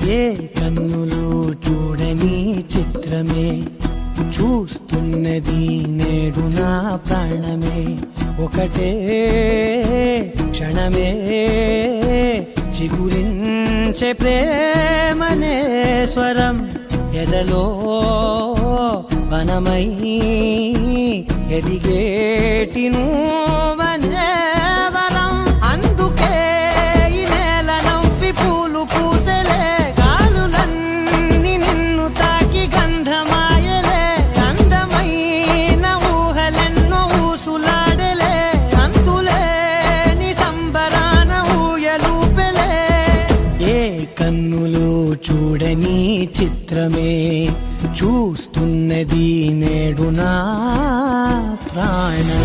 ఏ కన్నులు చూడని చిత్రమే చూస్తున్నది నేడు నా ప్రాణమే. ఒకటే క్షణమే చిగురించే ప్రేమనే స్వరం ఎదలో వనమై ఎదిగేటి నువ్వనే వరం. అందుకే ఈ నేల నవ్వి పూలు పూసెలే, గాలులన్నీ నిన్ను తాకి గంధమాయలే. అందమైన ఊహలెన్నో ఊసులాడలే, అంతులేని సంబరాన ఊయలూపెలే. ఏ కన్నులు చూడని చిత్రమే చూస్తున్నది నేడు నా ప్రాణమే.